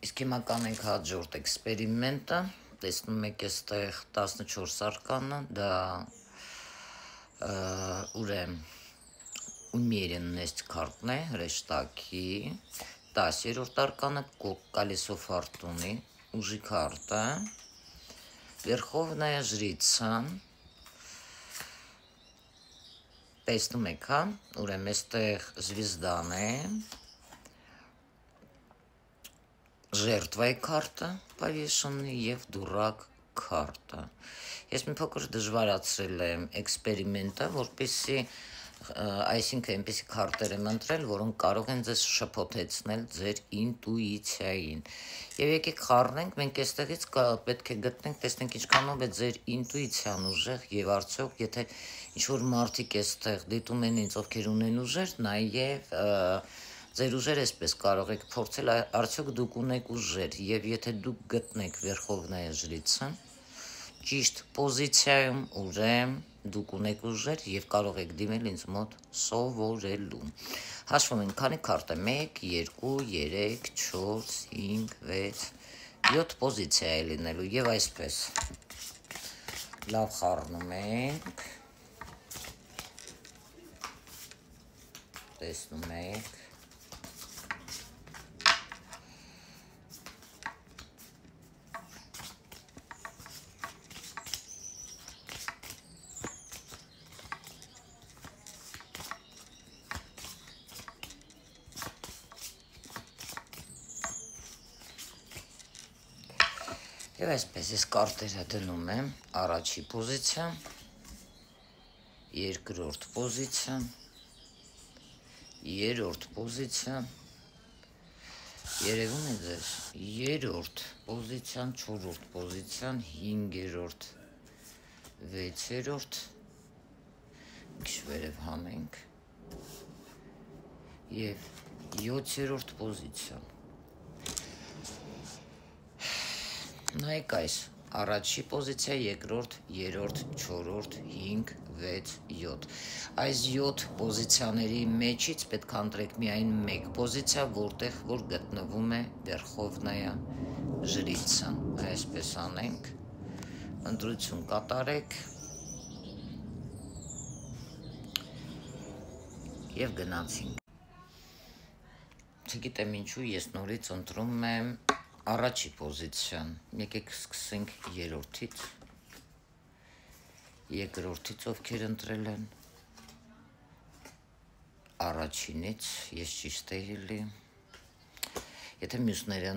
Իսկ հիմա կանենք հաջորդ էքսպերիմենտը, տեսնում եք այստեղ 14 արկանը, դա умеренность картны, рештаки, 10-րդ արկանը колесо фортуны, ուժի карта, верховная жрица, տեսնում եք, հա, ուրեմն այստեղ звездан է, жертвой карта повешенный եւ դուրակ карта։ Ես մի փոքր դժվարացրել եմ էքսպերիմենտը, որպեսզի այսինքն այնպիսի քարտեր եմ ընտրել, որոնք կարող են ձեզ շփոթեցնել ձեր ինտուիցիային։ Եվ եկեք խառնենք, մենք այստեղից պետք է գտնենք, տեսնենք ինչքանով է ձեր ինտուիցիան ուժեղ եւ արդյոք եթե ինչ-որ մարդիկ այստեղ դիտում են ինձ, ովքեր ունեն ուժեր, նաեւ ձեր ուժերը այսպես կարող եք փորձել, արդյոք դուք ունեք ուժեր, եւ եթե դուք գտնեք Վերխովնայա ժրիցը, ճիշտ պոզիցիայում ուրեմն դուք ունեք ուժեր եւ կարող եք դիմել ինձ մոտ սովորելու։ Հաշվում ենք, քանի քարտը 1, 2, 3, 4, 5, 6, 7 պոզիցիա է լինելու եւ այսպես։ Լավ խառնում ենք։ Տեսնում եք։ Եվ այսպես ես կարտերը դնում եմ առաջի պոզիցիա, երկրորդ պոզիցիա, երրորդ պոզիցիա, երևում է ձեզ, երրորդ պոզիցիան, չորրորդ պոզիցիան, հինգերորդ, վեցերորդ, քիչ վերև հանենք, եւ 7-րդ պոզիցիան։ Նայեք այս, առաջի պոզիցիա, երկրորդ, երրորդ, չորրորդ, 5, 6, 7։ Այս 7 պոզիցիաների մեջից պետք է ընտրեք միայն մեկ պոզիցիա, որտեղ որ գտնվում է Վերխովնայա ժրիցը։ Այսպես անենք, ընտրություն կատարեք եւ գնացինք։ Չգիտեմ ինչու ես նորից ընտրում եմ առաջի պոզիցիան, եկեք սկսենք երրորդից, երկրորդից ովքեր ընտրել են, առաջինից, ես ճիշտ էի լի, եթե մյուսները